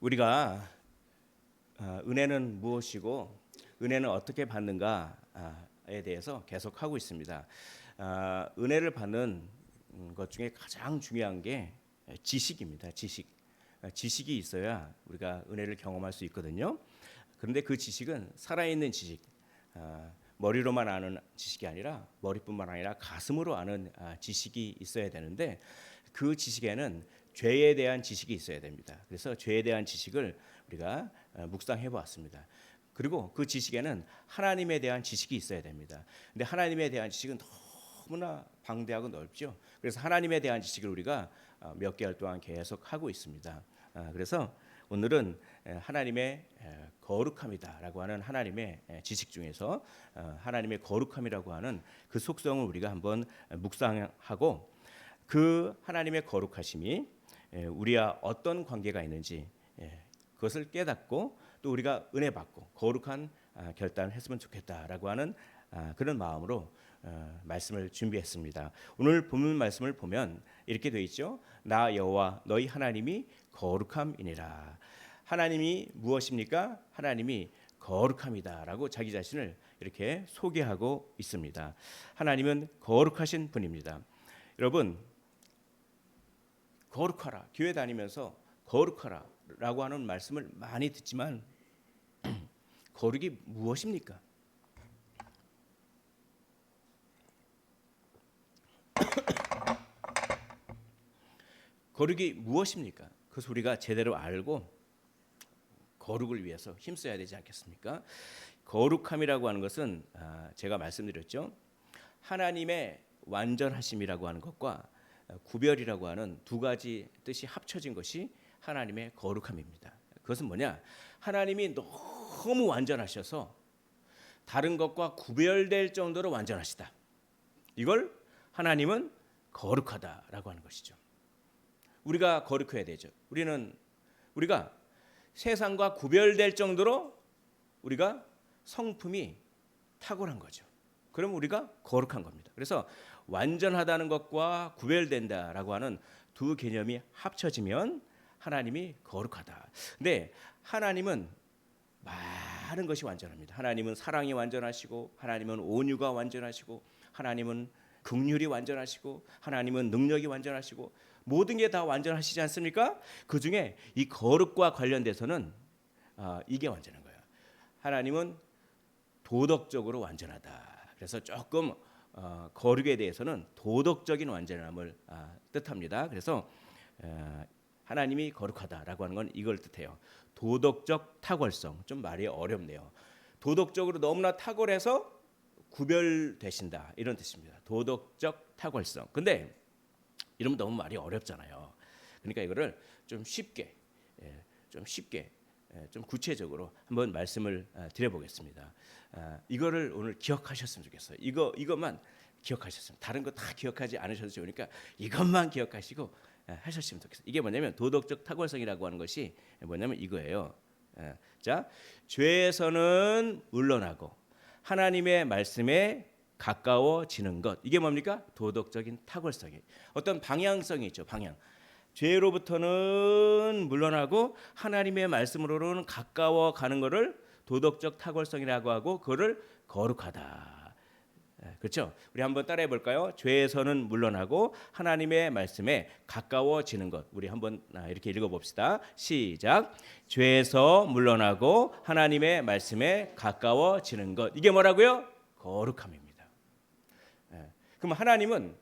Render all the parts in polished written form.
우리가 은혜는 무엇이고 은혜는 어떻게 받는가에 대해서 계속 하고 있습니다. 은혜를 받는 것 중에 가장 중요한 게 지식입니다. 지식이 있어야 우리가 은혜를 경험할 수 있거든요. 그런데 그 지식은 살아있는 지식, 머리로만 아는 지식이 아니라 머리뿐만 아니라 가슴으로 아는 지식이 있어야 되는데 그 지식에는 죄에 대한 지식이 있어야 됩니다. 그래서 죄에 대한 지식을 우리가 묵상해 보았습니다. 그리고 그 지식에는 하나님에 대한 지식이 있어야 됩니다. 근데 하나님에 대한 지식은 너무나 방대하고 넓죠. 그래서 하나님에 대한 지식을 우리가 몇 개월 동안 계속 하고 있습니다. 그래서 오늘은 하나님의 거룩함이다라고 하는 하나님의 지식 중에서 하나님의 거룩함이라고 하는 그 속성을 우리가 한번 묵상하고 그 하나님의 거룩하심이 우리와 어떤 관계가 있는지 그것을 깨닫고 또 우리가 은혜 받고 거룩한 결단을 했으면 좋겠다라고 하는 그런 마음으로 말씀을 준비했습니다. 오늘 본문 말씀을 보면 이렇게 되어 있죠. 나 여호와 너희 하나님이 거룩함이니라. 하나님이 무엇입니까? 하나님이 거룩함이다라고 자기 자신을 이렇게 소개하고 있습니다. 하나님은 거룩하신 분입니다. 여러분, 거룩하라, 교회 다니면서 거룩하라라고 하는 말씀을 많이 듣지만 거룩이 무엇입니까? 거룩이 무엇입니까? 그것을 우리가 제대로 알고 거룩을 위해서 힘써야 되지 않겠습니까? 거룩함이라고 하는 것은 제가 말씀드렸죠. 하나님의 완전하심이라고 하는 것과 구별이라고 하는 두 가지 뜻이 합쳐진 것이 하나님의 거룩함입니다. 그것은 뭐냐? 하나님이 너무 완전하셔서 다른 것과 구별될 정도로 완전하시다. 이걸 하나님은 거룩하다라고 하는 것이죠. 우리가 거룩해야 되죠. 우리가 세상과 구별될 정도로 우리가 성품이 탁월한 거죠. 그럼 우리가 거룩한 겁니다. 그래서 완전하다는 것과 구별된다라고 하는 두 개념이 합쳐지면 하나님이 거룩하다. 근데 하나님은 많은 것이 완전합니다. 하나님은 사랑이 완전하시고 하나님은 온유가 완전하시고 하나님은 긍휼이 완전하시고 하나님은 능력이 완전하시고 모든 게 다 완전하시지 않습니까? 그 중에 이 거룩과 관련돼서는 이게 완전한 거예요. 하나님은 도덕적으로 완전하다. 그래서 조금 거룩에 대해서는 도덕적인 완전함을 뜻합니다. 그래서 하나님이 거룩하다라고 하는 건 이걸 뜻해요. 도덕적 탁월성. 좀 말이 어렵네요. 도덕적으로 너무나 탁월해서 구별되신다 이런 뜻입니다. 도덕적 탁월성. 근데 이러면 너무 말이 어렵잖아요. 그러니까 이거를 좀 쉽게, 좀 구체적으로 한번 말씀을 드려보겠습니다. 이거를 오늘 기억하셨으면 좋겠어요. 이것만 기억하셨으면, 다른 거 다 기억하지 않으셔도 좋으니까 이것만 기억하시고 하셨으면 좋겠어요. 이게 뭐냐면 도덕적 탁월성이라고 하는 것이 뭐냐면 이거예요. 자, 죄에서는 물러나고 하나님의 말씀에 가까워지는 것. 이게 뭡니까? 도덕적인 탁월성이. 어떤 방향성이 있죠. 방향. 죄로부터는 물러나고 하나님의 말씀으로는 가까워 가는 것을 도덕적 탁월성이라고 하고 그거를 거룩하다. 그렇죠? 우리 한번 따라해 볼까요? 죄에서는 물러나고 하나님의 말씀에 가까워지는 것. 우리 한번 이렇게 읽어 봅시다. 시작. 죄에서 물러나고 하나님의 말씀에 가까워지는 것. 이게 뭐라고요? 거룩함입니다. 그럼 하나님은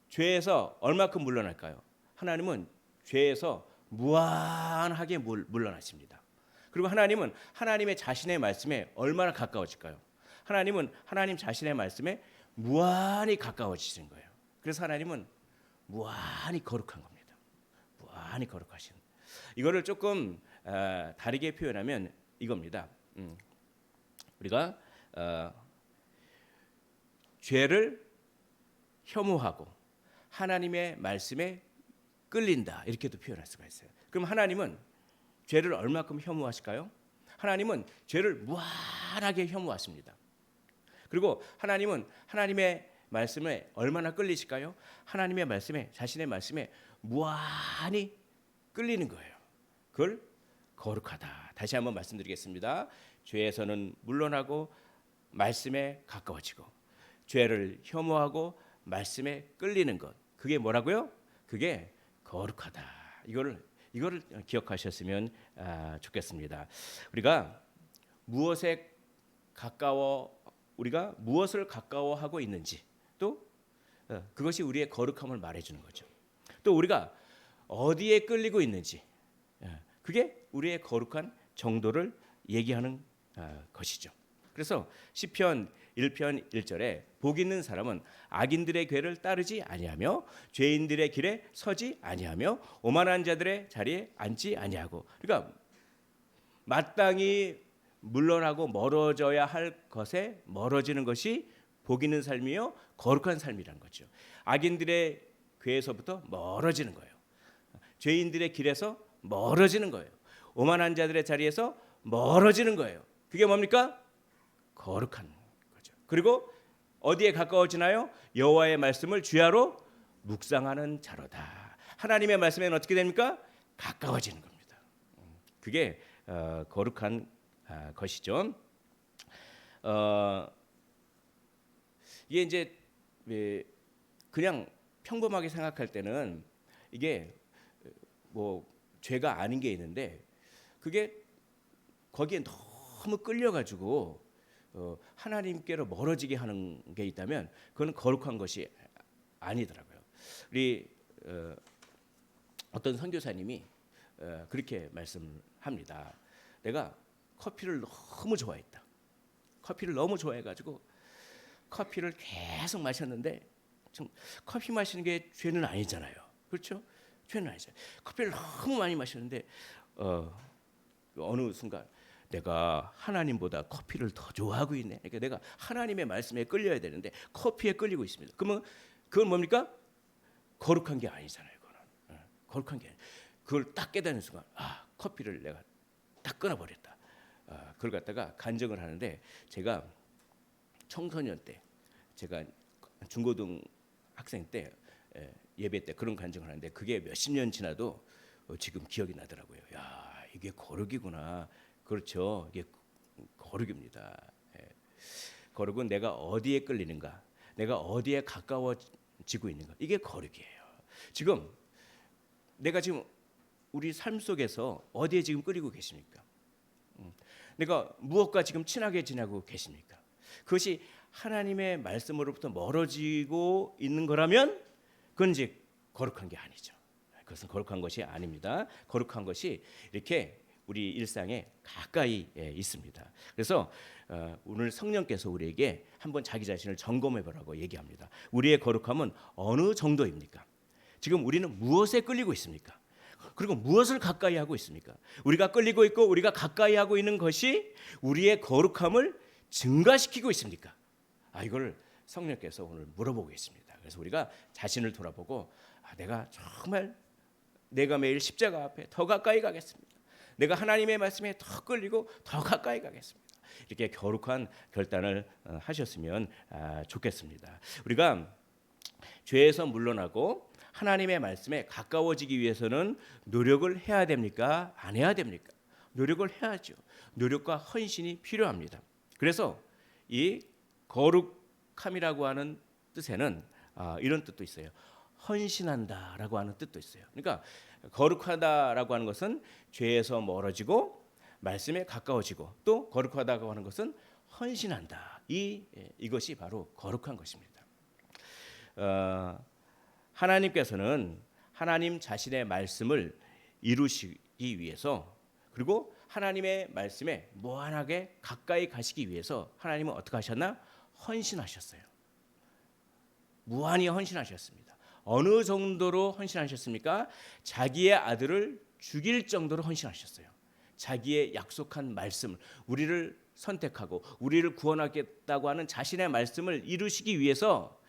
죄에서 얼마큼 물러날까요? 하나님은 죄에서 무한하게 물러나십니다. 그리고 하나님은 하나님의 자신의 말씀에 얼마나 가까워질까요? 하나님은 하나님 자신의 말씀에 무한히 가까워지시는 거예요. 그래서 하나님은 무한히 거룩한 겁니다. 무한히 거룩하신. 이거를 조금 다르게 표현하면 이겁니다. 우리가 죄를 혐오하고 하나님의 말씀에 끌린다 이렇게도 표현할 수가 있어요. 그럼 하나님은 죄를 얼마큼 혐오하실까요? 하나님은 죄를 무한하게 혐오하십니다. 그리고 하나님은 하나님의 말씀에 얼마나 끌리실까요? 하나님의 말씀에, 자신의 말씀에 무한히 끌리는 거예요. 그걸 거룩하다. 다시 한번 말씀드리겠습니다. 죄에서는 물러나고 말씀에 가까워지고 죄를 혐오하고 말씀에 끌리는 것. 그게 뭐라고요? 그게 거룩하다. 이거를 기억하셨으면 좋겠습니다. 우리가 무엇을 가까워하고 있는지 또 그것이 우리의 거룩함을 말해주는 거죠. 또 우리가 어디에 끌리고 있는지 그게 우리의 거룩한 정도를 얘기하는 것이죠. 그래서 시편 1편 1절에 복 있는 사람은 악인들의 궤를 따르지 아니하며 죄인들의 길에 서지 아니하며 오만한 자들의 자리에 앉지 아니하고, 그러니까 마땅히 물러나고 멀어져야 할 것에 멀어지는 것이 복 있는 삶이요 거룩한 삶이란 거죠. 악인들의 궤에서부터 멀어지는 거예요. 죄인들의 길에서 멀어지는 거예요. 오만한 자들의 자리에서 멀어지는 거예요. 그게 뭡니까? 거룩한 거죠. 그리고 어디에 가까워지나요? 여호와의 말씀을 주야로 묵상하는 자로다. 하나님의 말씀에는 어떻게 됩니까? 가까워지는 겁니다. 그게 거룩한 것이죠. 이게 이제 그냥 평범하게 생각할 때는 이게 뭐 죄가 아닌 게 있는데 그게 거기에 너무 끌려가지고 하나님께로 멀어지게 하는 게 있다면 그건 거룩한 것이 아니더라고요. 우리 어떤 선교사님이 그렇게 말씀합니다. 내가 커피를 너무 좋아했다. 커피를 너무 좋아해가지고 커피를 계속 마셨는데 좀 커피 마시는 게 죄는 아니잖아요. 그렇죠? 죄는 아니죠. 커피를 너무 많이 마셨는데 어느 순간 내가 하나님보다 커피를 더 좋아하고 있네. 그러니까 내가 하나님의 말씀에 끌려야 되는데 커피에 끌리고 있습니다. 그러면 그건 뭡니까? 거룩한 게 아니잖아요. 그거는 거룩한 게 아니에요. 그걸 딱 깨닫는 순간 커피를 내가 딱 끊어버렸다. 그걸 갖다가 간증을 하는데 제가 청소년 때 제가 중고등 학생 때 예배 때 그런 간증을 하는데 그게 몇십 년 지나도 지금 기억이 나더라고요. 야, 이게 거룩이구나. 그렇죠. 이게 거룩입니다. 거룩은 내가 어디에 끌리는가, 내가 어디에 가까워지고 있는가, 이게 거룩이에요. 내가 지금 우리 삶 속에서 어디에 지금 끌리고 계십니까? 내가 무엇과 지금 친하게 지내고 계십니까? 그것이 하나님의 말씀으로부터 멀어지고 있는 거라면 그건 이제 거룩한 게 아니죠. 그것은 거룩한 것이 아닙니다. 거룩한 것이 이렇게 우리 일상에 가까이 있습니다. 그래서 오늘 성령께서 우리에게 한번 자기 자신을 점검해 보라고 얘기합니다. 우리의 거룩함은 어느 정도입니까? 지금 우리는 무엇에 끌리고 있습니까? 그리고 무엇을 가까이 하고 있습니까? 우리가 끌리고 있고 우리가 가까이 하고 있는 것이 우리의 거룩함을 증가시키고 있습니까? 이걸 성령께서 오늘 물어보고 있습니다. 그래서 우리가 자신을 돌아보고 내가 매일 십자가 앞에 더 가까이 가겠습니다. 내가 하나님의 말씀에 더 끌리고 더 가까이 가겠습니다. 이렇게 거룩한 결단을 하셨으면 좋겠습니다. 우리가 죄에서 물러나고 하나님의 말씀에 가까워지기 위해서는 노력을 해야 됩니까? 안 해야 됩니까? 노력을 해야죠. 노력과 헌신이 필요합니다. 그래서 이 거룩함이라고 하는 뜻에는 이런 뜻도 있어요. 헌신한다라고 하는 뜻도 있어요. 그러니까 거룩하다라고 하는 것은 죄에서 멀어지고 말씀에 가까워지고 또 거룩하다고 하는 것은 헌신한다. 이것이 바로 거룩한 것입니다. 하나님께서는 하나님 자신의 말씀을 이루시기 위해서 그리고 하나님의 말씀에 무한하게 가까이 가시기 위해서 하나님은 어떻게 하셨나? 헌신하셨어요. 무한히 헌신하셨습니다. 어느 정도로 헌신하셨습니까? 자기의 아들을 죽일 정도로 헌신하셨어요. 자기의 약속한 말씀을, 우리를 선택하고 우리를 구원하겠다고 하는 자신의 말씀을 이루시기 위해서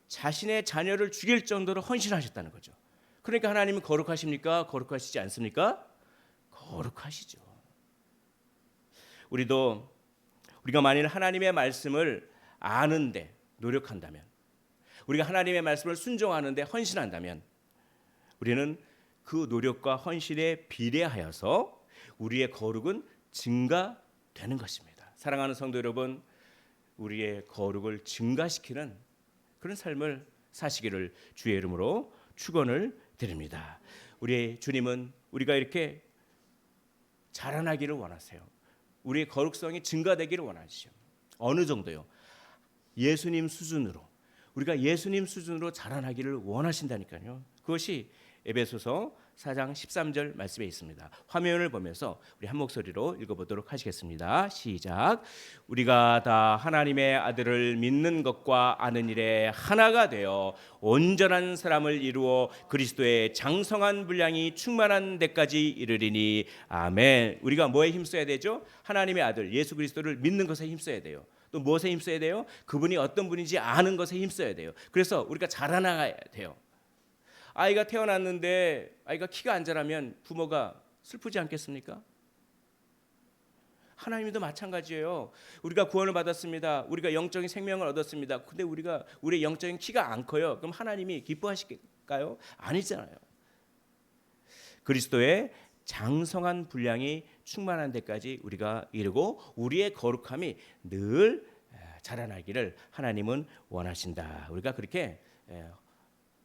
자신의 자녀를 죽일 정도로 헌신하셨다는 거죠. 그러니까 하나님은 거룩하십니까? 거룩하시지 않습니까? 거룩하시죠. 우리가 만일 하나님의 말씀을 아는데 노력한다면, 우리가 하나님의 말씀을 순종하는데 헌신한다면 우리는 그 노력과 헌신에 비례하여서 우리의 거룩은 증가되는 것입니다. 사랑하는 성도 여러분, 우리의 거룩을 증가시키는 그런 삶을 사시기를 주의 이름으로 축원을 드립니다. 우리 주님은 우리가 이렇게 자라나기를 원하세요. 우리의 거룩성이 증가되기를 원하시죠. 어느 정도요? 예수님 수준으로, 우리가 예수님 수준으로 자라나기를 원하신다니까요. 그것이 에베소서 4장 13절 말씀에 있습니다. 화면을 보면서 우리 한 목소리로 읽어보도록 하시겠습니다. 시작. 우리가 다 하나님의 아들을 믿는 것과 아는 일에 하나가 되어 온전한 사람을 이루어 그리스도의 장성한 분량이 충만한 데까지 이르리니 아멘. 우리가 뭐에 힘써야 되죠? 하나님의 아들 예수 그리스도를 믿는 것에 힘써야 돼요. 또 무엇에 힘써야 돼요? 그분이 어떤 분인지 아는 것에 힘써야 돼요. 그래서 우리가 자라나가야 돼요. 아이가 태어났는데 아이가 키가 안 자라면 부모가 슬프지 않겠습니까? 하나님도 마찬가지예요. 우리가 구원을 받았습니다. 우리가 영적인 생명을 얻었습니다. 근데 우리의 영적인 키가 안 커요. 그럼 하나님이 기뻐하실까요? 아니잖아요. 그리스도의 장성한 분량이 충만한 데까지 우리가 이르고 우리의 거룩함이 늘 자라나기를 하나님은 원하신다. 우리가 그렇게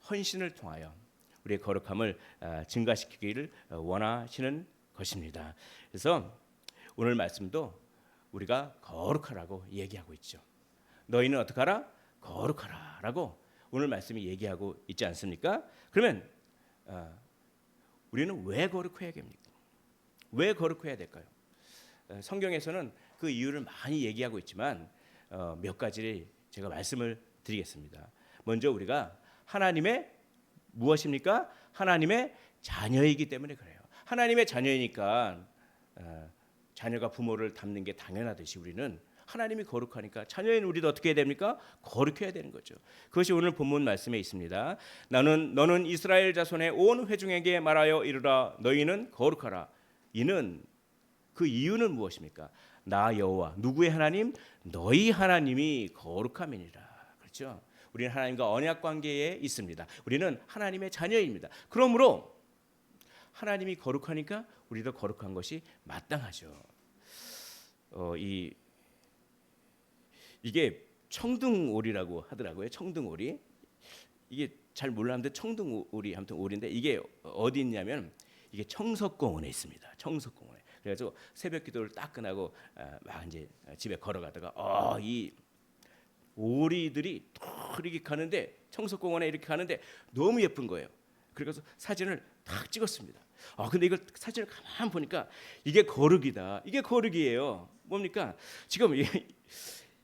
헌신을 통하여 우리의 거룩함을 증가시키기를 원하시는 것입니다. 그래서 오늘 말씀도 우리가 거룩하라고 얘기하고 있죠. 너희는 어떻게 하라? 거룩하라라고 오늘 말씀이 얘기하고 있지 않습니까? 그러면 우리는 왜 거룩해야 됩니까? 왜 거룩해야 될까요? 성경에서는 그 이유를 많이 얘기하고 있지만 몇 가지를 제가 말씀을 드리겠습니다. 먼저 우리가 하나님의 무엇입니까? 하나님의 자녀이기 때문에 그래요. 하나님의 자녀이니까 자녀가 부모를 닮는 게 당연하듯이 우리는 하나님이 거룩하니까 자녀인 우리도 어떻게 해야 됩니까? 거룩해야 되는 거죠. 그것이 오늘 본문 말씀에 있습니다. 너는 이스라엘 자손의 온 회중에게 말하여 이르라 너희는 거룩하라. 이는 그 이유는 무엇입니까? 나 여호와 누구의 하나님? 너희 하나님이 거룩함이니라. 그렇죠? 우리는 하나님과 언약 관계에 있습니다. 우리는 하나님의 자녀입니다. 그러므로 하나님이 거룩하니까 우리도 거룩한 것이 마땅하죠. 이게 청둥오리라고 하더라고요. 청둥오리. 이게 잘 몰랐는데 청둥오리 아무튼 오리인데 이게 어디 있냐면 이게 청석공원에 있습니다. 청석공원에. 그래서 새벽 기도를 딱 끝나고 막 이제 집에 걸어가다가 이 오리들이 이렇게 가는데 청석공원에 이렇게 가는데 너무 예쁜 거예요. 그래서 사진을 딱 찍었습니다. 근데 이걸 사진을 가만 보니까 이게 거룩이다. 이게 거룩이에요. 뭡니까? 지금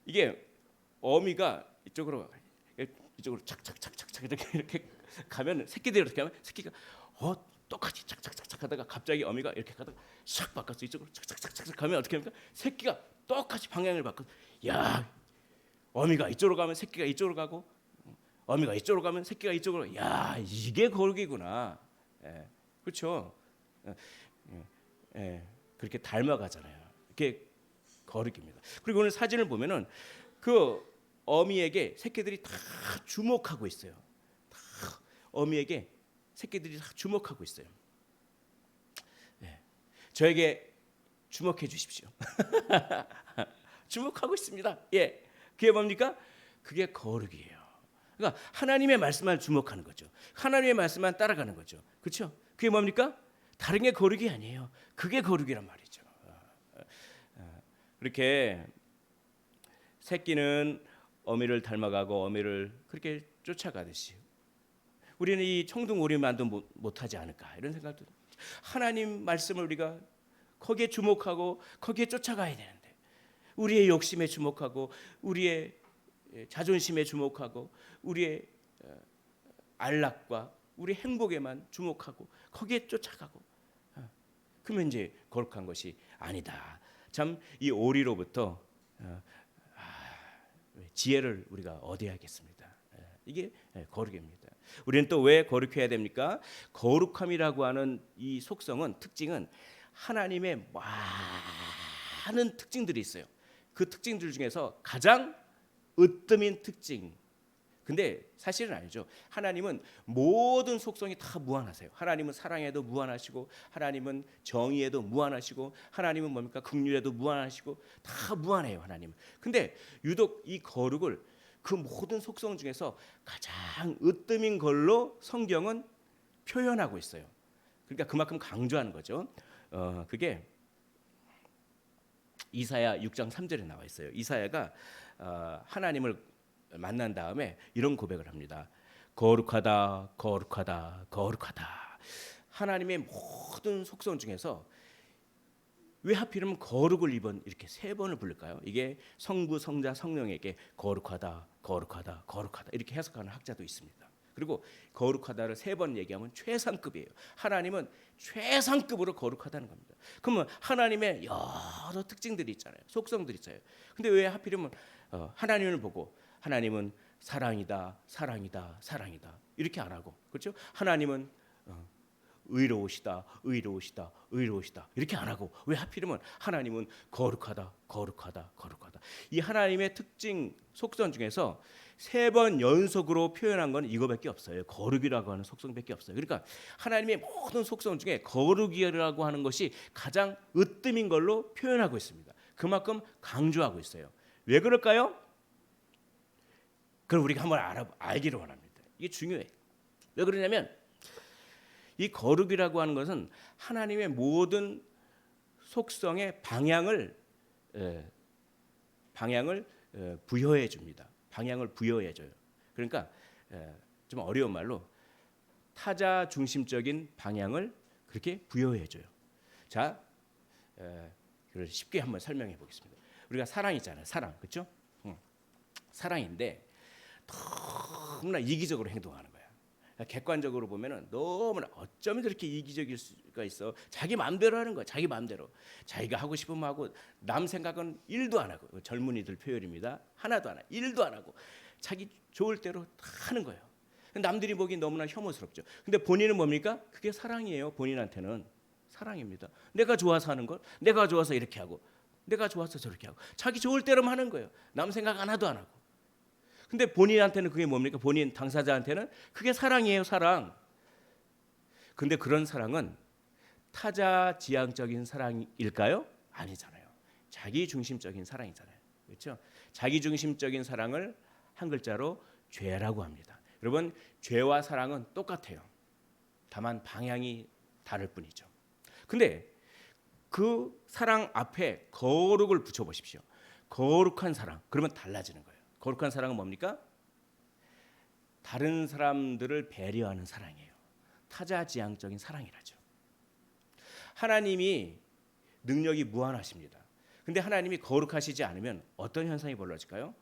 이게 어미가 이쪽으로 착착착착착 이렇게 가면 새끼들이 이렇게 하면 새끼가 똑같이 착착착착 하다가 갑자기 어미가 이렇게 가다가 샥 바꿨어. 이쪽으로 착착착착 가면 어떻게 합니까? 새끼가 똑같이 방향을 바꿔. 야, 어미가 이쪽으로 가면 새끼가 이쪽으로 가고 어미가 이쪽으로 가면 새끼가 이쪽으로 가고. 야, 이게 거룩이구나. 그렇죠? 그렇게 닮아가잖아요. 이게 거룩입니다. 그리고 오늘 사진을 보면은 그 어미에게 새끼들이 다 주목하고 있어요. 다 어미에게 새끼들이 다 주목하고 있어요. 저에게 주목해 주십시오. 주목하고 있습니다. 그게 뭡니까? 그게 거룩이에요. 그러니까 하나님의 말씀만 주목하는 거죠. 하나님의 말씀만 따라가는 거죠. 그렇죠? 그게 뭡니까? 다른 게 거룩이 아니에요. 그게 거룩이란 말이죠. 그렇게 새끼는 어미를 닮아가고 어미를 그렇게 쫓아가듯이 우리는 이 청둥오리만도 못하지 않을까 이런 생각도. 하나님 말씀을 우리가 거기에 주목하고 거기에 쫓아가야 되는데 우리의 욕심에 주목하고 우리의 자존심에 주목하고 우리의 안락과 우리 행복에만 주목하고 거기에 쫓아가고 그러면 이제 거룩한 것이 아니다. 참 이 오리로부터 지혜를 우리가 얻어야겠습니다. 이게 거룩입니다. 우리는 또 왜 거룩해야 됩니까? 거룩함이라고 하는 이 속성은 특징은 하나님의 많은 특징들이 있어요. 그 특징들 중에서 가장 으뜸인 특징, 근데 사실은 아니죠. 하나님은 모든 속성이 다 무한하세요. 하나님은 사랑에도 무한하시고, 하나님은 정의에도 무한하시고, 하나님은 뭡니까? 긍휼에도 무한하시고, 다 무한해요, 하나님은. 근데 유독 이 거룩을 그 모든 속성 중에서 가장 으뜸인 걸로 성경은 표현하고 있어요. 그러니까 그만큼 강조하는 거죠. 그게 이사야 6장 3절에 나와 있어요. 이사야가 하나님을 만난 다음에 이런 고백을 합니다. 거룩하다, 거룩하다, 거룩하다. 하나님의 모든 속성 중에서 왜 하필이면 거룩을 이번 이렇게 세 번을 부를까요? 이게 성부, 성자, 성령에게 거룩하다, 거룩하다, 거룩하다 이렇게 해석하는 학자도 있습니다. 그리고 거룩하다를 세 번 얘기하면 최상급이에요. 하나님은 최상급으로 거룩하다는 겁니다. 그러면 하나님의 여러 특징들이 있잖아요. 속성들이 있어요. 근데 왜 하필이면 하나님을 보고 하나님은 사랑이다, 사랑이다, 사랑이다 이렇게 안 하고, 그렇죠? 하나님은 의로우시다, 의로우시다, 의로우시다 이렇게 안 하고 왜 하필이면 하나님은 거룩하다, 거룩하다, 거룩하다. 이 하나님의 특징 속성 중에서 세 번 연속으로 표현한 건 이거밖에 없어요. 거룩이라고 하는 속성밖에 없어요. 그러니까 하나님의 모든 속성 중에 거룩이라고 하는 것이 가장 으뜸인 걸로 표현하고 있습니다. 그만큼 강조하고 있어요. 왜 그럴까요? 그걸 우리가 한번 알기를 원합니다. 이게 중요해요. 왜 그러냐면 이 거룩이라고 하는 것은 하나님의 모든 속성의 방향을 부여해 줍니다. 방향을 부여해 줘요. 그러니까 좀 어려운 말로 타자 중심적인 방향을 그렇게 부여해 줘요. 자, 그걸 쉽게 한번 설명해 보겠습니다. 우리가 사랑 있잖아요. 사랑, 그렇죠? 사랑인데 너무나 이기적으로 행동하는 거야. 객관적으로 보면은 너무나 어쩌면 저렇게 이기적일 수가 있어. 자기 마음대로 하는 거야. 자기 마음대로. 자기가 하고 싶으면 하고 남 생각은 1도 안 하고. 젊은이들 표현입니다. 하나도 안 하고 1도 안 하고 자기 좋을 대로 다 하는 거예요. 남들이 보기 너무나 혐오스럽죠. 근데 본인은 뭡니까? 그게 사랑이에요. 본인한테는 사랑입니다. 내가 좋아서 하는 걸, 내가 좋아서 이렇게 하고, 내가 좋아서 저렇게 하고, 자기 좋을 대로만 하는 거예요. 남 생각 하나도 안 하고. 근데 본인한테는 그게 뭡니까? 본인 당사자한테는 그게 사랑이에요, 사랑. 근데 그런 사랑은 타자 지향적인 사랑일까요? 아니잖아요. 자기 중심적인 사랑이잖아요. 그렇죠? 자기 중심적인 사랑을 한 글자로 죄라고 합니다. 여러분, 죄와 사랑은 똑같아요. 다만 방향이 다를 뿐이죠. 근데 그 사랑 앞에 거룩을 붙여 보십시오. 거룩한 사랑. 그러면 달라지는 거예요. 거룩한 사랑은 뭡니까? 다른 사람들을 배려하는 사랑이에요. 타자지향적인 사랑이라죠. 하나님이 능력이 무한하십니다. 근데 하나님이 거룩하시지 않으면 어떤 현상이 벌어질까요?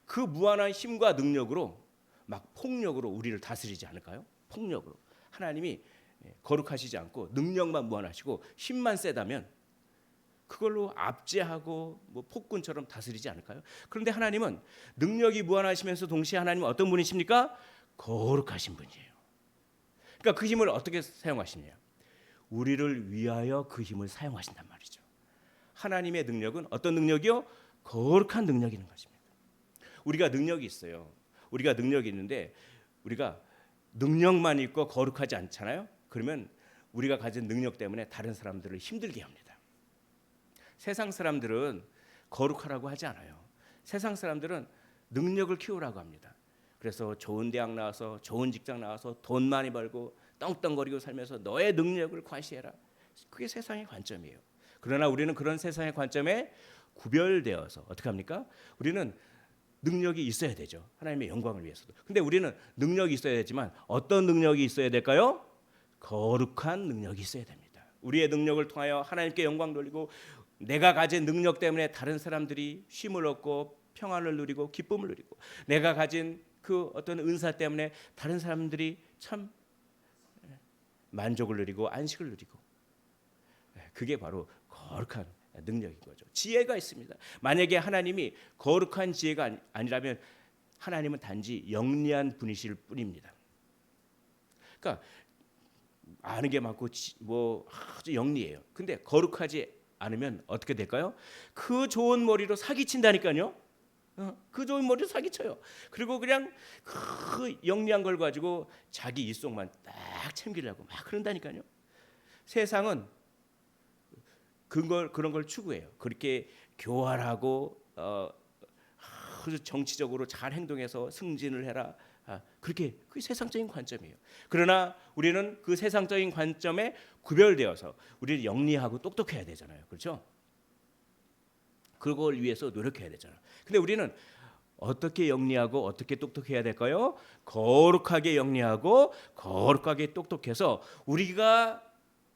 그 무한한 힘과 능력으로 막 폭력으로 우리를 다스리지 않을까요? 폭력으로. 하나님이 거룩하시지 않고 능력만 무한하시고 힘만 세다면 그걸로 압제하고 뭐 폭군처럼 다스리지 않을까요? 그런데 하나님은 능력이 무한하시면서 동시에 하나님은 어떤 분이십니까? 거룩하신 분이에요. 그러니까 그 힘을 어떻게 사용하시냐? 우리를 위하여 그 힘을 사용하신단 말이죠. 하나님의 능력은 어떤 능력이요? 거룩한 능력이 있는 것입니다. 우리가 능력이 있어요. 우리가 능력이 있는데 우리가 능력만 있고 거룩하지 않잖아요. 그러면 우리가 가진 능력 때문에 다른 사람들을 힘들게 합니다. 세상 사람들은 거룩하라고 하지 않아요. 세상 사람들은 능력을 키우라고 합니다. 그래서 좋은 대학 나와서 좋은 직장 나와서 돈 많이 벌고 떵떵거리고 살면서 너의 능력을 과시해라. 그게 세상의 관점이에요. 그러나 우리는 그런 세상의 관점에 구별되어서 어떻게 합니까? 우리는 능력이 있어야 되죠. 하나님의 영광을 위해서도. 근데 우리는 능력이 있어야 되지만 어떤 능력이 있어야 될까요? 거룩한 능력이 있어야 됩니다. 우리의 능력을 통하여 하나님께 영광 돌리고 내가 가진 능력 때문에 다른 사람들이 쉼을 얻고 평안을 누리고 기쁨을 누리고 내가 가진 그 어떤 은사 때문에 다른 사람들이 참 만족을 누리고 안식을 누리고 그게 바로 거룩한 능력인 거죠. 지혜가 있습니다. 만약에 하나님이 거룩한 지혜가 아니라면 하나님은 단지 영리한 분이실 뿐입니다. 그러니까 아는 게 많고 뭐 아주 영리해요. 근데 거룩하지 않으면 어떻게 될까요? 그 좋은 머리로 사기친다니까요. 그 좋은 머리를 사기쳐요. 그리고 그냥 그 영리한 걸 가지고 자기 입속만 딱 챙기려고 막 그런다니까요. 세상은 그런 걸 추구해요. 그렇게 교활하고 정치적으로 잘 행동해서 승진을 해라. 그렇게 그게 세상적인 관점이에요. 그러나 우리는 그 세상적인 관점에 구별되어서 우리는 영리하고 똑똑해야 되잖아요. 그렇죠? 그걸 위해서 노력해야 되잖아요. 근데 우리는 어떻게 영리하고 어떻게 똑똑해야 될까요? 거룩하게 영리하고 거룩하게 똑똑해서 우리가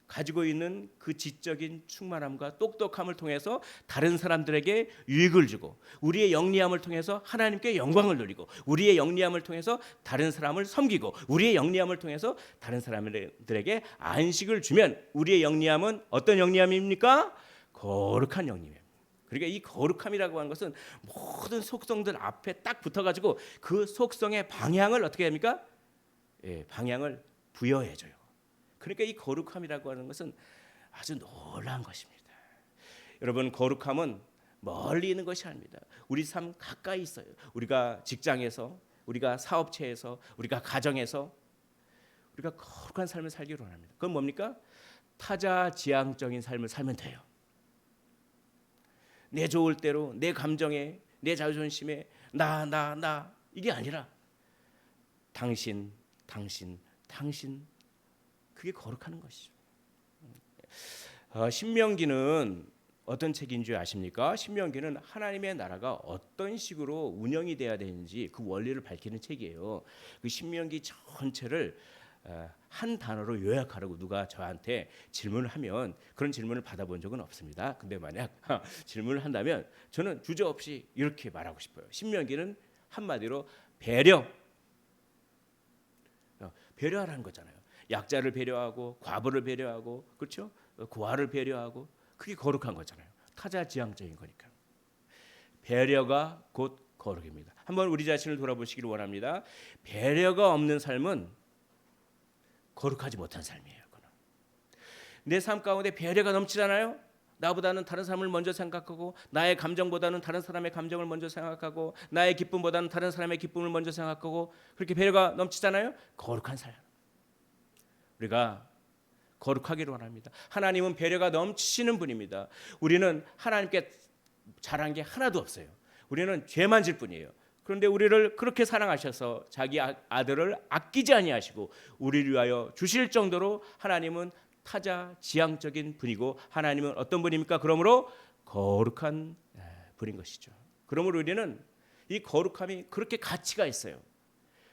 가지고 있는 그 지적인 충만함과 똑똑함을 통해서 다른 사람들에게 유익을 주고, 우리의 영리함을 통해서 하나님께 영광을 돌리고, 우리의 영리함을 통해서 다른 사람을 섬기고, 우리의 영리함을 통해서 다른 사람들에게 안식을 주면 우리의 영리함은 어떤 영리함입니까? 거룩한 영리함. 그러니까 이 거룩함이라고 하는 것은 모든 속성들 앞에 딱 붙어가지고 그 속성의 방향을 어떻게 합니까? 방향을 부여해줘요. 그러니까 이 거룩함이라고 하는 것은 아주 놀라운 것입니다. 여러분, 거룩함은 멀리 있는 것이 아닙니다. 우리 삶 가까이 있어요. 우리가 직장에서, 우리가 사업체에서, 우리가 가정에서 우리가 거룩한 삶을 살기를 원합니다. 그건 뭡니까? 타자지향적인 삶을 살면 돼요. 내 좋을 대로, 내 감정에, 내 자존심에 나 이게 아니라 당신 그게 거룩한 것이죠. 신명기는 어떤 책인 줄 아십니까? 신명기는 하나님의 나라가 어떤 식으로 운영이 돼야 되는지 그 원리를 밝히는 책이에요. 그 신명기 전체를 한 단어로 요약하라고 누가 저한테 질문을 하면 그런 질문을 받아본 적은 없습니다. 근데 만약 질문을 한다면 저는 주저없이 이렇게 말하고 싶어요. 신명기는 한마디로 배려하라는 거잖아요. 약자를 배려하고 과부를 배려하고, 그렇죠? 고아를 배려하고, 그게 거룩한 거잖아요. 타자지향적인 거니까. 배려가 곧 거룩입니다. 한번 우리 자신을 돌아보시기를 원합니다. 배려가 없는 삶은 거룩하지 못한 삶이에요. 내 삶 가운데 배려가 넘치잖아요. 나보다는 다른 사람을 먼저 생각하고, 나의 감정보다는 다른 사람의 감정을 먼저 생각하고, 나의 기쁨보다는 다른 사람의 기쁨을 먼저 생각하고, 그렇게 배려가 넘치잖아요. 거룩한 삶. 우리가 거룩하기를 원합니다. 하나님은 배려가 넘치시는 분입니다. 우리는 하나님께 잘한 게 하나도 없어요. 우리는 죄만 질 뿐이에요. 그런데 우리를 그렇게 사랑하셔서 자기 아들을 아끼지 아니하시고 우리를 위하여 주실 정도로 하나님은 타자지향적인 분이고, 하나님은 어떤 분입니까? 그러므로 거룩한 분인 것이죠. 그러므로 우리는 이 거룩함이 그렇게 가치가 있어요.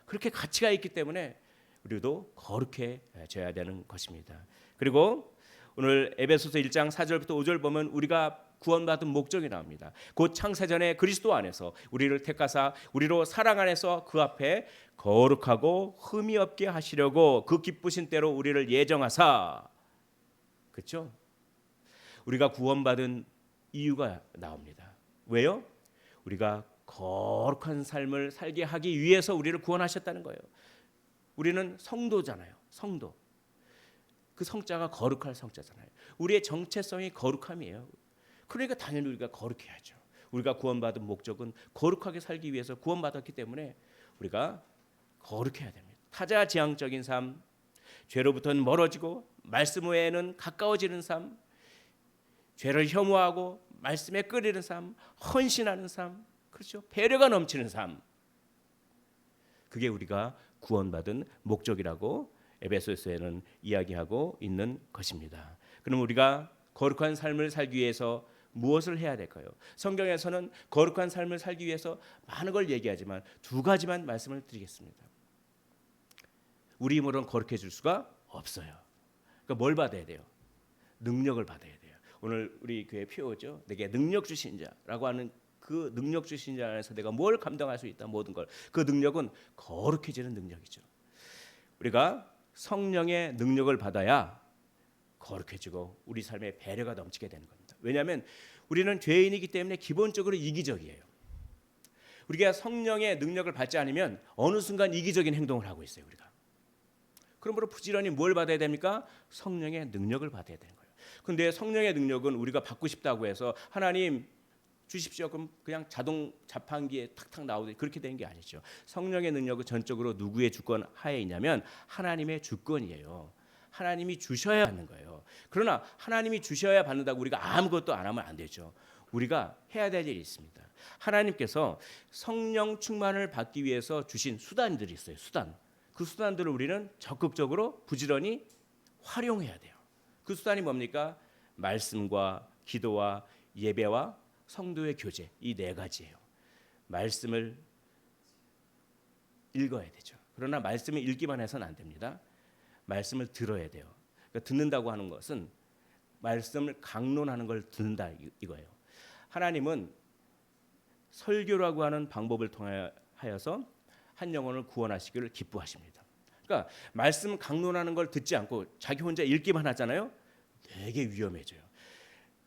그렇게 가치가 있기 때문에 우리도 거룩해져야 되는 것입니다. 그리고 오늘 에베소서 1장 4절부터 5절 보면 우리가 구원받은 목적이 나옵니다. 곧 창세전에 그리스도 안에서 우리를 택하사 우리로 사랑 안에서 그 앞에 거룩하고 흠이 없게 하시려고 그 기쁘신 때로 우리를 예정하사, 그렇죠? 우리가 구원받은 이유가 나옵니다. 왜요? 우리가 거룩한 삶을 살게 하기 위해서 우리를 구원하셨다는 거예요. 우리는 성도잖아요. 성도. 그 성자가 거룩할 성자잖아요. 우리의 정체성이 거룩함이에요. 그러니까 당연히 우리가 거룩해야죠. 우리가 구원받은 목적은 거룩하게 살기 위해서 구원받았기 때문에 우리가 거룩해야 됩니다. 타자지향적인 삶, 죄로부터는 멀어지고 말씀 외에는 가까워지는 삶, 죄를 혐오하고 말씀에 끌리는 삶, 헌신하는 삶, 그렇죠? 배려가 넘치는 삶. 그게 우리가 구원받은 목적이라고 에베소서에는 이야기하고 있는 것입니다. 그럼 우리가 거룩한 삶을 살기 위해서 무엇을 해야 될까요? 성경에서는 거룩한 삶을 살기 위해서 많은 걸 얘기하지만 두 가지만 말씀을 드리겠습니다. 우리 힘으로는 거룩해질 수가 없어요. 그러니까 뭘 받아야 돼요? 능력을 받아야 돼요. 오늘 우리 교회 표어죠. 내게 능력 주신 자라고 하는 그 능력 주신 자 안에서 내가 뭘 감당할 수 있다, 모든 걸. 그 능력은 거룩해지는 능력이죠. 우리가 성령의 능력을 받아야 거룩해지고 우리 삶에 배려가 넘치게 되는 겁니다. 왜냐하면 우리는 죄인이기 때문에 기본적으로 이기적이에요. 우리가 성령의 능력을 받지 않으면 어느 순간 이기적인 행동을 하고 있어요. 우리가. 그러므로 부지런히 뭘 받아야 됩니까? 성령의 능력을 받아야 되는 거예요. 그런데 성령의 능력은 우리가 받고 싶다고 해서 하나님 주십시오. 그럼 그냥 자동 자판기에 탁탁 나오듯이 그렇게 되는 게 아니죠. 성령의 능력은 전적으로 누구의 주권 하에 있냐면 하나님의 주권이에요. 하나님이 주셔야 받는 거예요. 그러나 하나님이 주셔야 받는다고 우리가 아무것도 안 하면 안 되죠. 우리가 해야 될 일이 있습니다. 하나님께서 성령 충만을 받기 위해서 주신 수단들이 있어요. 수단. 그 수단들을 우리는 적극적으로 부지런히 활용해야 돼요. 그 수단이 뭡니까? 말씀과 기도와 예배와 성도의 교제, 이 네 가지예요. 말씀을 읽어야 되죠. 그러나 말씀을 읽기만 해서는 안 됩니다. 말씀을 들어야 돼요. 그러니까 듣는다고 하는 것은 말씀을 강론하는 걸 듣는다 이거예요. 하나님은 설교라고 하는 방법을 통하여서 한 영혼을 구원하시기를 기뻐하십니다. 그러니까 말씀 강론하는 걸 듣지 않고 자기 혼자 읽기만 하잖아요. 되게 위험해져요.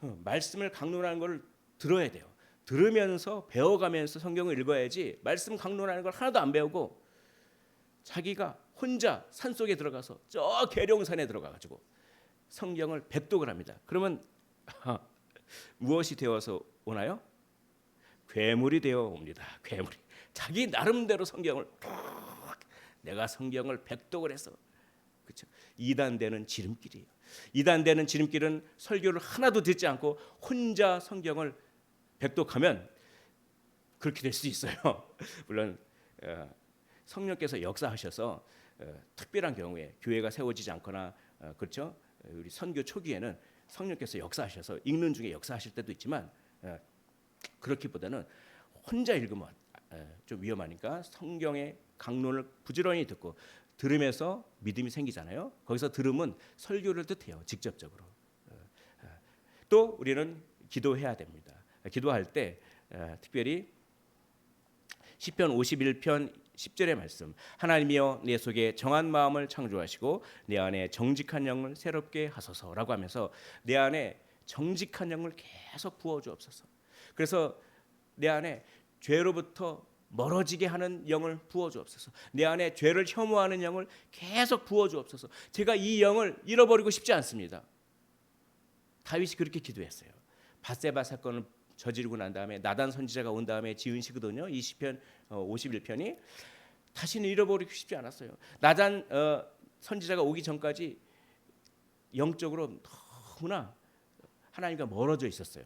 말씀을 강론하는 걸 들어야 돼요. 들으면서 배워가면서 성경을 읽어야지 말씀 강론하는 걸 하나도 안 배우고 자기가 혼자 산속에 들어가서 저 계룡산에 들어가가지고 성경을 백독을 합니다. 그러면 무엇이 되어서 오나요? 괴물이 되어 옵니다. 괴물이. 자기 나름대로 성경을 내가 성경을 백독을 해서 그렇죠. 이단되는 지름길이에요. 이단되는 지름길은 설교를 하나도 듣지 않고 혼자 성경을 백독하면 그렇게 될 수 있어요. 물론 성령께서 역사하셔서 특별한 경우에 교회가 세워지지 않거나 그렇죠. 우리 선교 초기에는 성령께서 역사하셔서 읽는 중에 역사하실 때도 있지만 그렇기보다는 혼자 읽으면 좀 위험하니까 성경의 강론을 부지런히 듣고 들으면서 믿음이 생기잖아요. 거기서 들으면 설교를 뜻해요. 직접적으로. 또 우리는 기도해야 됩니다. 기도할 때 특별히 시편 51편 10절의 말씀, 하나님이여 내 속에 정한 마음을 창조하시고 내 안에 정직한 영을 새롭게 하소서라고 하면서 내 안에 정직한 영을 계속 부어주옵소서. 그래서 내 안에 죄로부터 멀어지게 하는 영을 부어주옵소서. 내 안에 죄를 혐오하는 영을 계속 부어주옵소서. 제가 이 영을 잃어버리고 싶지 않습니다. 다윗이 그렇게 기도했어요. 밧세바 사건을 저지르고 난 다음에 나단 선지자가 온 다음에 지은 시거든요. 이 시편 51편이 다시는 잃어버리고 싶지 않았어요. 나단 선지자가 오기 전까지 영적으로 너무나 하나님과 멀어져 있었어요.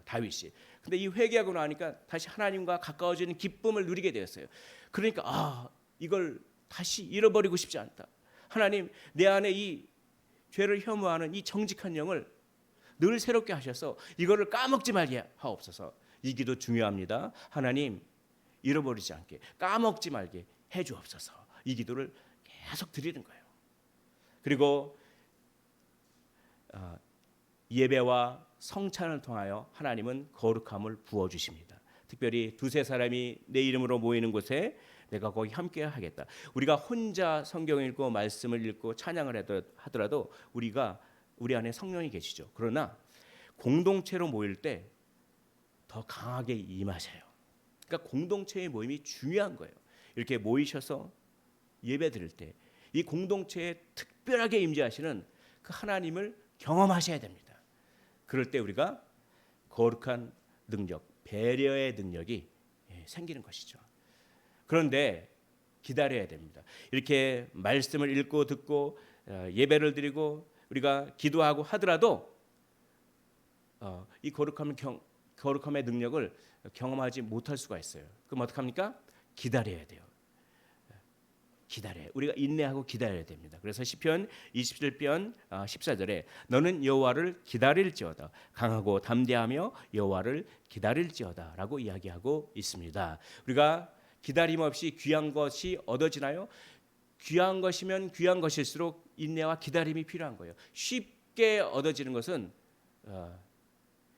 다윗이. 근데 이 회개하고 나니까 다시 하나님과 가까워지는 기쁨을 누리게 되었어요. 그러니까 이걸 다시 잃어버리고 싶지 않다. 하나님, 내 안에 이 죄를 혐오하는 이 정직한 영을 늘 새롭게 하셔서 이거를 까먹지 말게 하옵소서. 이 기도 중요합니다. 하나님, 잃어버리지 않게 까먹지 말게 해주옵소서. 이 기도를 계속 드리는 거예요. 그리고 예배와 성찬을 통하여 하나님은 거룩함을 부어주십니다. 특별히 두세 사람이 내 이름으로 모이는 곳에 내가 거기 함께 하겠다. 우리가 혼자 성경 읽고 말씀을 읽고 찬양을 하더라도 우리 안에 성령이 계시죠. 그러나 공동체로 모일 때 더 강하게 임하셔요. 그러니까 공동체의 모임이 중요한 거예요. 이렇게 모이셔서 예배 드릴 때 이 공동체에 특별하게 임재하시는 그 하나님을 경험하셔야 됩니다. 그럴 때 우리가 거룩한 능력, 배려의 능력이 생기는 것이죠. 그런데 기다려야 됩니다. 이렇게 말씀을 읽고 듣고 예배를 드리고 우리가 기도하고 하더라도 이 거룩함의 능력을 경험하지 못할 수가 있어요. 그럼 어떡합니까? 기다려야 돼요. 우리가 인내하고 기다려야 됩니다. 그래서 시편 27편 14절에 너는 여호와를 기다릴지어다 강하고 담대하며 여호와를 기다릴지어다라고 이야기하고 있습니다. 우리가 기다림 없이 귀한 것이 얻어지나요? 귀한 것이면 귀한 것일수록 인내와 기다림이 필요한 거예요. 쉽게 얻어지는 것은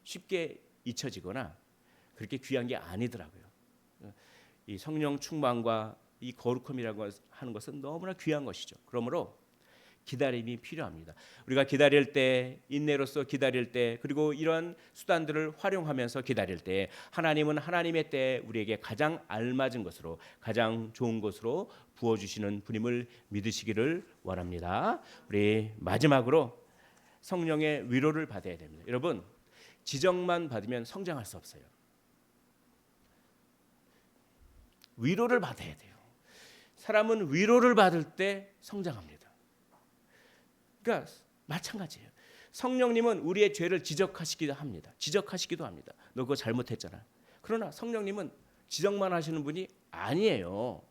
쉽게 잊혀지거나 그렇게 귀한 게 아니더라고요. 이 성령 충만과 이 거룩함이라고 하는 것은 너무나 귀한 것이죠. 그러므로 기다림이 필요합니다. 우리가 기다릴 때, 인내로서 기다릴 때, 그리고 이런 수단들을 활용하면서 기다릴 때 하나님은 하나님의 때에 우리에게 가장 알맞은 것으로 가장 좋은 것으로 부어주시는 분임을 믿으시기를 원합니다. 우리 마지막으로 성령의 위로를 받아야 됩니다. 여러분, 지적만 받으면 성장할 수 없어요. 위로를 받아야 돼요. 사람은 위로를 받을 때 성장합니다. 그러니까 마찬가지예요. 성령님은 우리의 죄를 지적하시기도 합니다. 너 그거 잘못했잖아. 그러나 성령님은 지적만 하시는 분이 아니에요.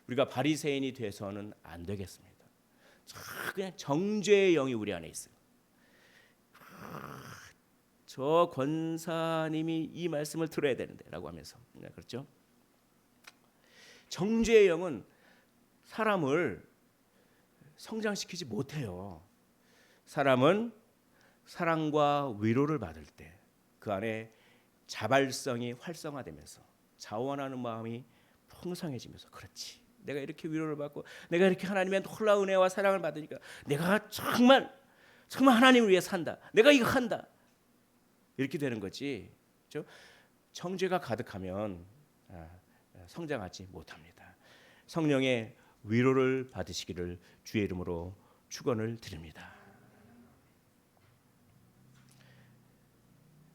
우리가 바리새인이 돼서는 안 되겠습니다. 그냥 정죄의 영이 우리 안에 있어요. 저 권사님이 이 말씀을 들어야 되는데 라고 하면서, 그렇죠? 정죄의 영은 사람을 성장시키지 못해요. 사람은 사랑과 위로를 받을 때 그 안에 자발성이 활성화되면서 자원하는 마음이 풍성해지면서, 그렇지, 내가 이렇게 위로를 받고 내가 이렇게 하나님의 놀라운 은혜와 사랑을 받으니까 내가 정말 하나님을 위해 산다, 내가 이거 한다, 이렇게 되는 거지. 그렇죠? 정죄가 가득하면 성장하지 못합니다. 성령의 위로를 받으시기를 주의 이름으로 축원을 드립니다.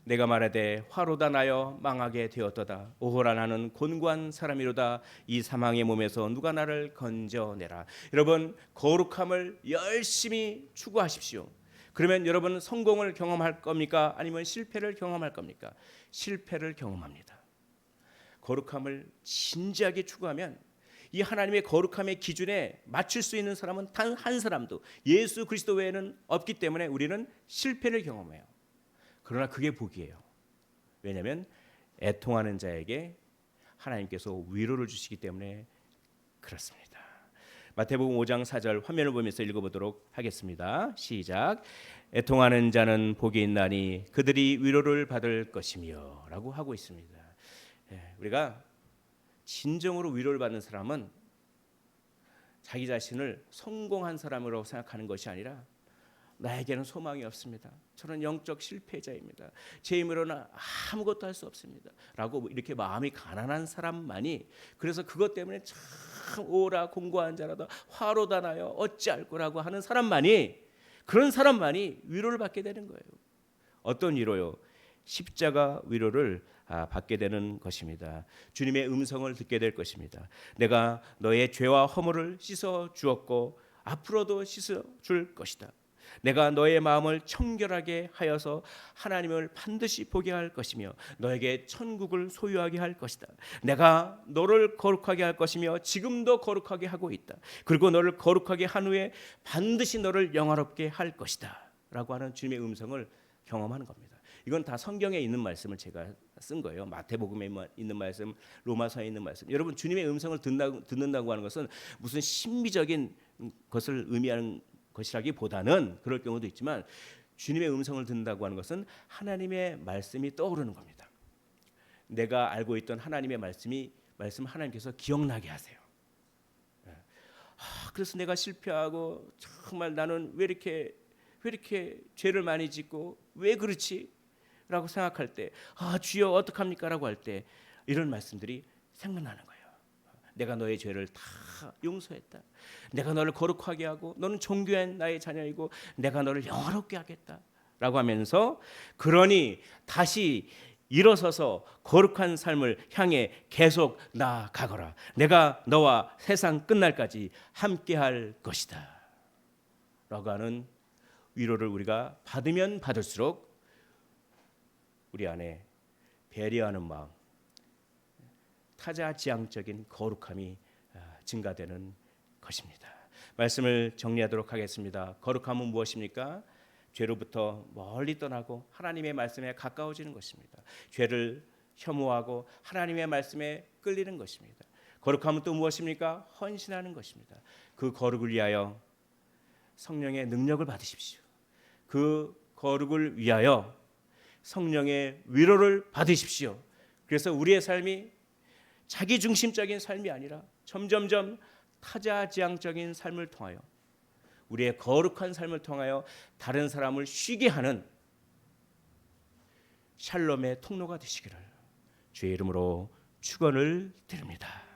내가 말하되 화로다 나여 망하게 되었도다. 오호라 나는 곤고한 사람이로다. 이 사망의 몸에서 누가 나를 건져내라. 여러분, 거룩함을 열심히 추구하십시오. 그러면 여러분은 성공을 경험할 겁니까? 아니면 실패를 경험할 겁니까? 실패를 경험합니다. 거룩함을 진지하게 추구하면 이 하나님의 거룩함의 기준에 맞출 수 있는 사람은 단 한 사람도 예수 그리스도 외에는 없기 때문에 우리는 실패를 경험해요. 그러나 그게 복이에요. 왜냐하면 애통하는 자에게 하나님께서 위로를 주시기 때문에 그렇습니다. 마태복음 5장 4절 화면을 보면서 읽어보도록 하겠습니다. 시작. 애통하는 자는 복이 있나니 그들이 위로를 받을 것이며 라고 하고 있습니다. 우리가 진정으로 위로를 받는 사람은 자기 자신을 성공한 사람으로 생각하는 것이 아니라 나에게는 소망이 없습니다. 저는 영적 실패자입니다. 제 힘으로는 아무것도 할 수 없습니다. 라고 이렇게 마음이 가난한 사람만이, 그래서 그것 때문에 참 오라 공고한 자라다 화로다 나여 어찌할 거라고 하는 사람만이, 그런 사람만이 위로를 받게 되는 거예요. 어떤 위로요? 십자가 위로를 받게 되는 것입니다. 주님의 음성을 듣게 될 것입니다. 내가 너의 죄와 허물을 씻어 주었고 앞으로도 씻어 줄 것이다. 내가 너의 마음을 청결하게 하여서 하나님을 반드시 보게 할 것이며 너에게 천국을 소유하게 할 것이다. 내가 너를 거룩하게 할 것이며 지금도 거룩하게 하고 있다. 그리고 너를 거룩하게 한 후에 반드시 너를 영화롭게 할 것이다 라고 하는 주님의 음성을 경험하는 겁니다. 이건 다 성경에 있는 말씀을 제가 쓴 거예요. 마태복음에 있는 말씀, 로마서에 있는 말씀. 여러분, 주님의 음성을 듣는다고 하는 것은 무슨 신비적인 것을 의미하는 것이라기보다는, 그럴 경우도 있지만, 주님의 음성을 듣는다고 하는 것은 하나님의 말씀이 떠오르는 겁니다. 내가 알고 있던 하나님의 말씀 하나님께서 기억나게 하세요. 그래서 내가 실패하고 정말 나는 왜 이렇게 죄를 많이 짓고 왜 그렇지? 라고 생각할 때, 주여 어떡합니까? 라고 할 때 이런 말씀들이 생각나는 거예요. 내가 너의 죄를 다 용서했다. 내가 너를 거룩하게 하고 너는 존귀한 나의 자녀이고 내가 너를 영화롭게 하겠다 라고 하면서, 그러니 다시 일어서서 거룩한 삶을 향해 계속 나아가거라. 내가 너와 세상 끝날까지 함께할 것이다 라고 하는 위로를 우리가 받으면 받을수록 우리 안에 배려하는 마음, 타자지향적인 거룩함이 증가되는 것입니다. 말씀을 정리하도록 하겠습니다. 거룩함은 무엇입니까? 죄로부터 멀리 떠나고 하나님의 말씀에 가까워지는 것입니다. 죄를 혐오하고 하나님의 말씀에 끌리는 것입니다. 거룩함은 또 무엇입니까? 헌신하는 것입니다. 그 거룩을 위하여 성령의 능력을 받으십시오. 그 거룩을 위하여 성령의 위로를 받으십시오. 그래서 우리의 삶이 자기중심적인 삶이 아니라 점점점 타자지향적인 삶을 통하여, 우리의 거룩한 삶을 통하여 다른 사람을 쉬게 하는 샬롬의 통로가 되시기를 주의 이름으로 축원을 드립니다.